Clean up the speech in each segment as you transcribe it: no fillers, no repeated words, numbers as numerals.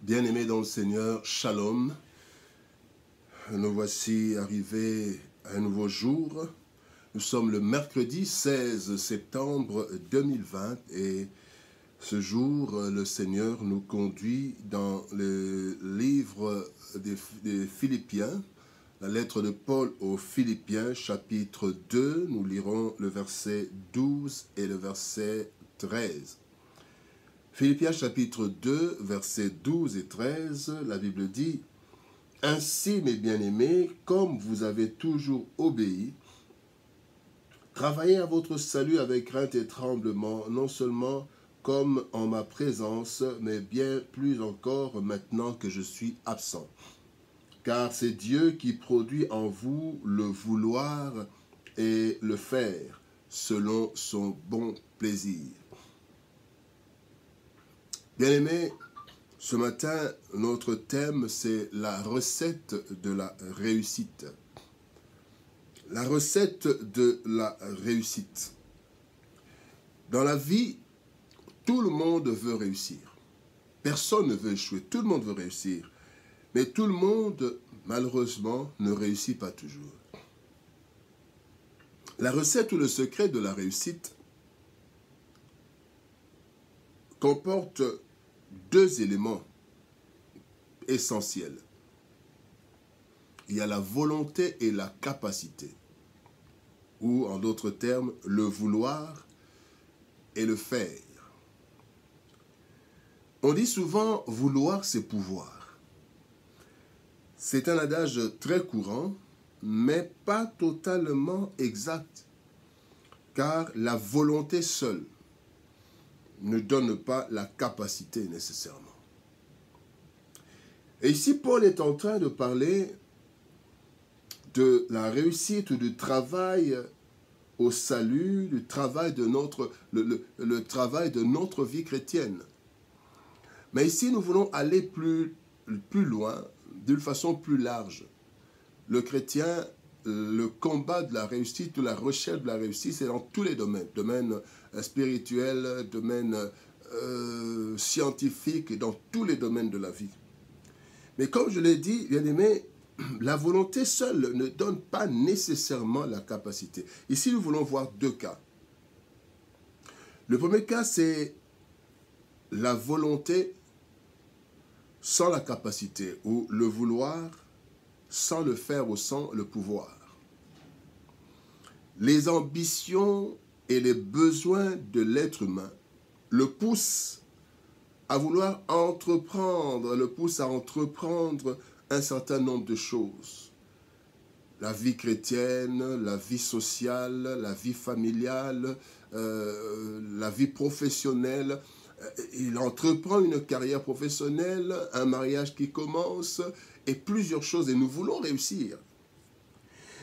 Bien-aimés dans le Seigneur, Shalom. Nous voici arrivés à un nouveau jour. Nous sommes le mercredi 16 septembre 2020 et ce jour, le Seigneur nous conduit dans le livre des Philippiens, la lettre de Paul aux Philippiens, chapitre 2. Nous lirons le verset 12 et le verset 13. Philippiens chapitre 2, versets 12 et 13, la Bible dit « Ainsi, mes bien-aimés, comme vous avez toujours obéi, travaillez à votre salut avec crainte et tremblement, non seulement comme en ma présence, mais bien plus encore maintenant que je suis absent. Car c'est Dieu qui produit en vous le vouloir et le faire, selon son bon plaisir. » Bien-aimés, ce matin, notre thème, c'est la recette de la réussite. La recette de la réussite. Dans la vie, tout le monde veut réussir. Personne ne veut échouer, tout le monde veut réussir. Mais tout le monde, malheureusement, ne réussit pas toujours. La recette ou le secret de la réussite comporte deux éléments essentiels. Il y a la volonté et la capacité, ou en d'autres termes, le vouloir et le faire. On dit souvent « vouloir, c'est pouvoir ». C'est un adage très courant, mais pas totalement exact, car la volonté seule ne donne pas la capacité nécessairement. Et ici, Paul est en train de parler de la réussite ou du travail au salut, du travail de le travail de notre vie chrétienne. Mais ici, nous voulons aller plus loin, d'une façon plus large. Le chrétien, le combat de la réussite, de la recherche de la réussite, c'est dans tous les domaines. Domaine spirituel, domaine scientifique, dans tous les domaines de la vie. Mais comme je l'ai dit, bien aimé, la volonté seule ne donne pas nécessairement la capacité. Ici, nous voulons voir deux cas. Le premier cas, c'est la volonté sans la capacité, ou le vouloir sans le faire ou sans le pouvoir. Les ambitions et les besoins de l'être humain le poussent à vouloir entreprendre, le poussent à entreprendre un certain nombre de choses. La vie chrétienne, la vie sociale, la vie familiale, la vie professionnelle. Il entreprend une carrière professionnelle, un mariage qui commence, et plusieurs choses, et nous voulons réussir.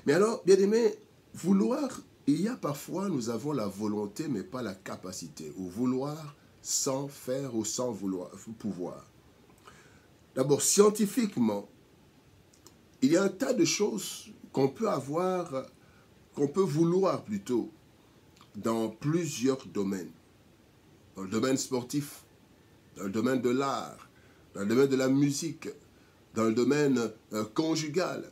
Mais alors, bien aimé, vouloir, il y a parfois, nous avons la volonté, mais pas la capacité, ou vouloir sans faire ou sans pouvoir. D'abord, scientifiquement, il y a un tas de choses qu'on peut avoir, qu'on peut vouloir plutôt, dans plusieurs domaines. Dans le domaine sportif, dans le domaine de l'art, dans le domaine de la musique, dans le domaine conjugal.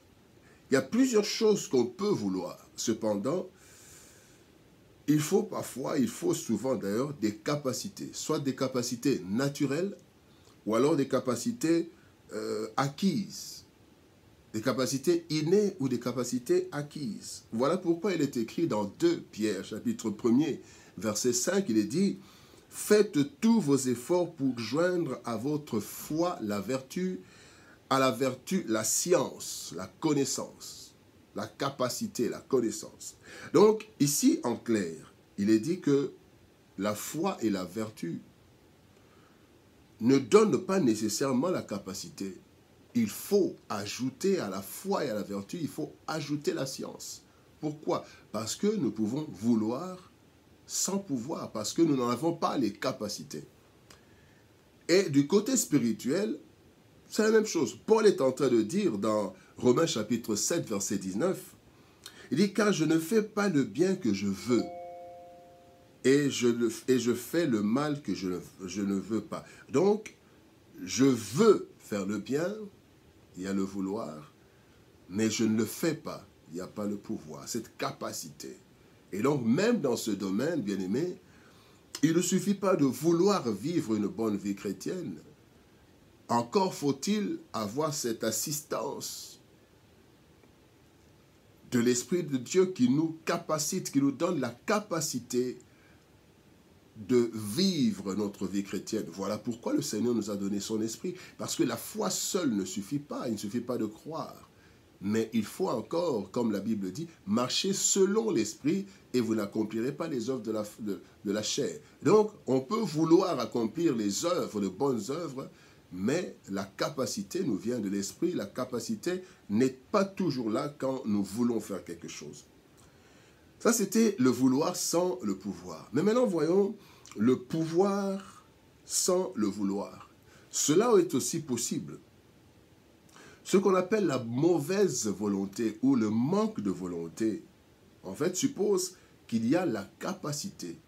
Il y a plusieurs choses qu'on peut vouloir. Cependant, il faut souvent d'ailleurs des capacités, soit des capacités naturelles ou alors des capacités acquises, des capacités innées ou des capacités acquises. Voilà pourquoi il est écrit dans 2 Pierre, chapitre 1er, verset 5, il est dit « Faites tous vos efforts pour joindre à votre foi la vertu, à la vertu la science, la connaissance, la capacité, la connaissance. » Donc, ici, en clair, il est dit que la foi et la vertu ne donnent pas nécessairement la capacité. Il faut ajouter à la foi et à la vertu, il faut ajouter la science. Pourquoi? Parce que nous pouvons vouloir sans pouvoir, parce que nous n'en avons pas les capacités. Et du côté spirituel, c'est la même chose. Paul est en train de dire dans Romains chapitre 7, verset 19, il dit « Car je ne fais pas le bien que je veux, et je fais le mal que je ne veux pas. » Donc, je veux faire le bien, il y a le vouloir, mais je ne le fais pas, il n'y a pas le pouvoir, cette capacité. Et donc, même dans ce domaine, bien-aimé, il ne suffit pas de vouloir vivre une bonne vie chrétienne. Encore faut-il avoir cette assistance de l'Esprit de Dieu qui nous capacite, qui nous donne la capacité de vivre notre vie chrétienne. Voilà pourquoi le Seigneur nous a donné son Esprit. Parce que la foi seule ne suffit pas, il ne suffit pas de croire. Mais il faut encore, comme la Bible dit, marcher selon l'Esprit et vous n'accomplirez pas les œuvres de la chair. Donc, on peut vouloir accomplir les œuvres, de bonnes œuvres, mais la capacité nous vient de l'Esprit. La capacité n'est pas toujours là quand nous voulons faire quelque chose. Ça, c'était le vouloir sans le pouvoir. Mais maintenant, voyons le pouvoir sans le vouloir. Cela est aussi possible. Ce qu'on appelle la mauvaise volonté ou le manque de volonté, en fait, suppose qu'il y a la capacité,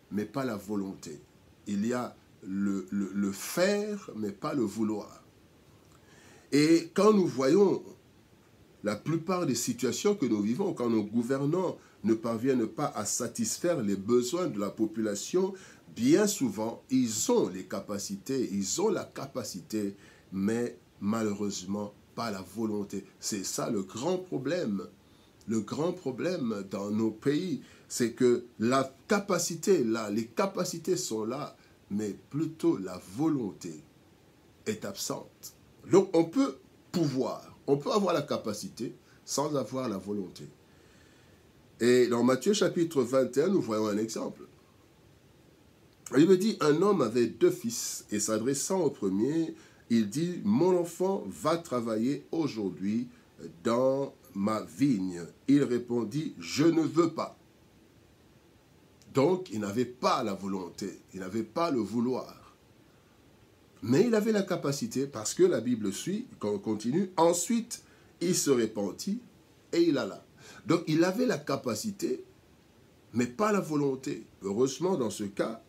mais pas la volonté. Il y a le faire, mais pas le vouloir. Et quand nous voyons la plupart des situations que nous vivons, quand nos gouvernants ne parviennent pas à satisfaire les besoins de la population, bien souvent, ils ont les capacités, ils ont la capacité, mais malheureusement, pas la volonté. C'est ça le grand problème. Le grand problème dans nos pays, c'est que la capacité là, les capacités sont là, mais plutôt la volonté est absente. Donc on peut pouvoir, on peut avoir la capacité sans avoir la volonté. Et dans Matthieu chapitre 21, nous voyons un exemple. Il me dit, un homme avait 2 fils, et s'adressant au premier, il dit, mon enfant va travailler aujourd'hui dans ma vigne. Il répondit, je ne veux pas. Donc, il n'avait pas la volonté, il n'avait pas le vouloir. Mais il avait la capacité, parce que la Bible suit, quand on continue, ensuite, il se repentit et il alla. Donc, il avait la capacité, mais pas la volonté. Heureusement, dans ce cas,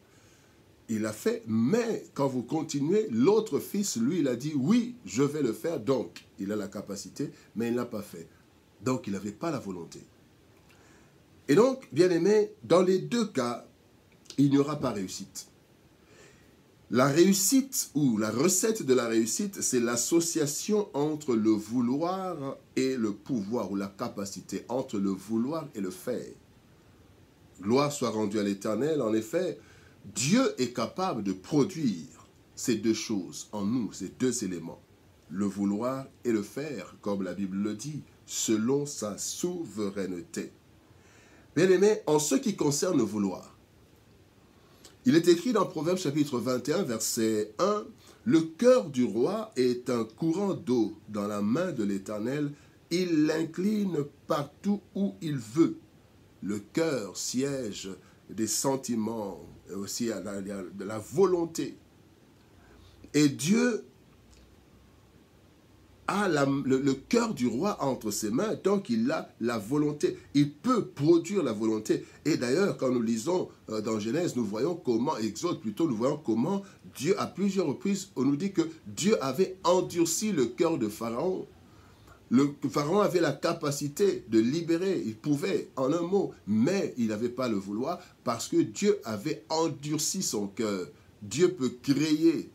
il a fait, mais quand vous continuez, l'autre fils, lui, il a dit, oui, je vais le faire, donc il a la capacité, mais il ne l'a pas fait. Donc, il n'avait pas la volonté. Et donc, bien aimé, dans les 2 cas, il n'y aura pas réussite. La réussite ou la recette de la réussite, c'est l'association entre le vouloir et le pouvoir, ou la capacité, entre le vouloir et le faire. Gloire soit rendue à l'Éternel. En effet, Dieu est capable de produire ces 2 choses en nous, ces 2 éléments, le vouloir et le faire, comme la Bible le dit, selon sa souveraineté. Bien aimé, en ce qui concerne le vouloir, il est écrit dans Proverbe chapitre 21, verset 1, « Le cœur du roi est un courant d'eau dans la main de l'Éternel, il l'incline partout où il veut. » Le cœur siège des sentiments, et aussi de la volonté. Et Dieu a le cœur du roi entre ses mains, donc il a la volonté. Il peut produire la volonté. Et d'ailleurs, quand nous lisons dans Genèse, nous voyons comment, Exode plutôt, nous voyons comment Dieu, à plusieurs reprises, on nous dit que Dieu avait endurci le cœur de Pharaon. Le Pharaon avait la capacité de libérer, il pouvait, en un mot, mais il n'avait pas le vouloir parce que Dieu avait endurci son cœur. Dieu peut créer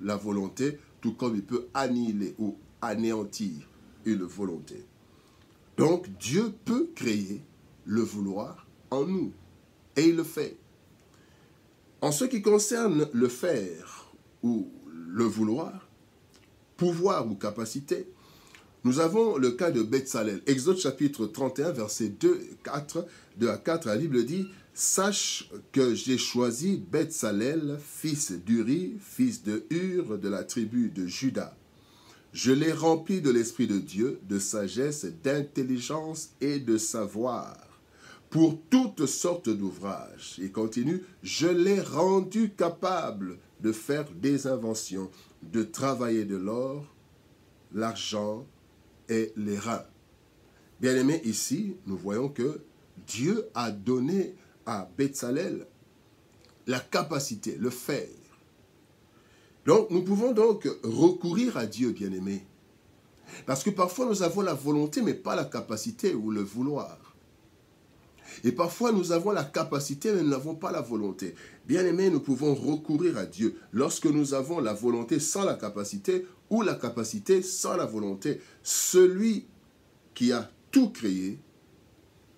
la volonté, tout comme il peut annihiler ou anéantir une volonté. Donc, Dieu peut créer le vouloir en nous, et il le fait. En ce qui concerne le faire ou le vouloir, pouvoir ou capacité, nous avons le cas de Betsalel. Exode chapitre 31, verset 2 à 4, la Bible dit « Sache que j'ai choisi Betsalel, fils d'Uri, fils de Hur, de la tribu de Juda. Je l'ai rempli de l'Esprit de Dieu, de sagesse, d'intelligence et de savoir, pour toutes sortes d'ouvrages. » Il continue « Je l'ai rendu capable de faire des inventions, de travailler de l'or, l'argent, et les reins. » Bien aimé, ici, nous voyons que Dieu a donné à Betsalel la capacité, le faire. Donc, nous pouvons donc recourir à Dieu, bien-aimés. Parce que parfois, nous avons la volonté, mais pas la capacité ou le vouloir. Et parfois, nous avons la capacité, mais nous n'avons pas la volonté. Bien-aimés, nous pouvons recourir à Dieu lorsque nous avons la volonté sans la capacité ou la capacité sans la volonté. Celui qui a tout créé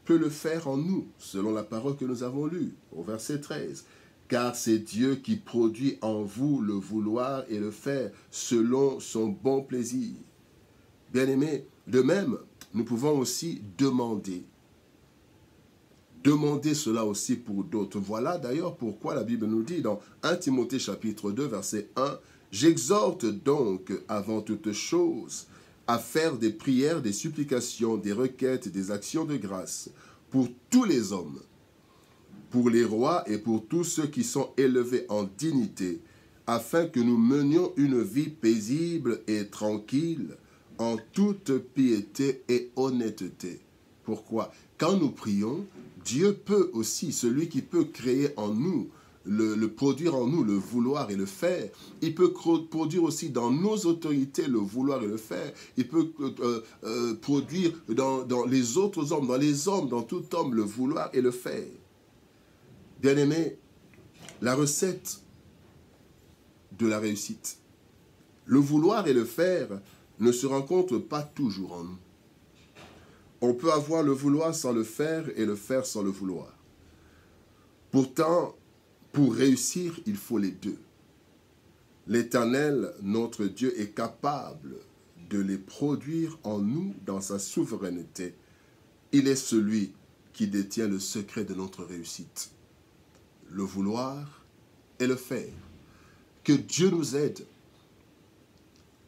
peut le faire en nous, selon la parole que nous avons lue, au verset 13. Car c'est Dieu qui produit en vous le vouloir et le faire selon son bon plaisir. Bien-aimés, de même, nous pouvons aussi demander. Demander cela aussi pour d'autres. Voilà d'ailleurs pourquoi la Bible nous dit dans 1 Timothée chapitre 2, verset 1, « J'exhorte donc avant toute chose à faire des prières, des supplications, des requêtes, des actions de grâce pour tous les hommes, pour les rois et pour tous ceux qui sont élevés en dignité, afin que nous menions une vie paisible et tranquille, en toute piété et honnêteté. » Pourquoi? Quand nous prions, Dieu peut aussi, celui qui peut créer en nous, le produire en nous, le vouloir et le faire. Il peut produire aussi dans nos autorités le vouloir et le faire. Il peut produire dans les autres hommes, dans tout homme, le vouloir et le faire. Bien-aimés, la recette de la réussite, le vouloir et le faire ne se rencontrent pas toujours en nous. On peut avoir le vouloir sans le faire et le faire sans le vouloir. Pourtant, pour réussir, il faut les deux. L'Éternel, notre Dieu, est capable de les produire en nous dans sa souveraineté. Il est celui qui détient le secret de notre réussite. Le vouloir et le faire. Que Dieu nous aide.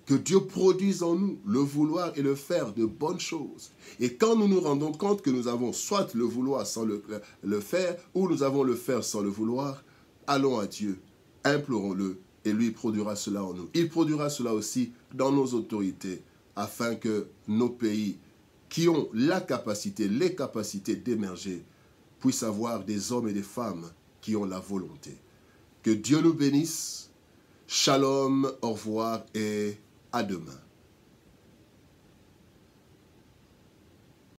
Que Dieu produise en nous le vouloir et le faire de bonnes choses. Et quand nous nous rendons compte que nous avons soit le vouloir sans le faire, ou nous avons le faire sans le vouloir, allons à Dieu, implorons-le, et lui produira cela en nous. Il produira cela aussi dans nos autorités, afin que nos pays qui ont la capacité, les capacités d'émerger, puissent avoir des hommes et des femmes qui ont la volonté. Que Dieu nous bénisse. Shalom, au revoir et à demain.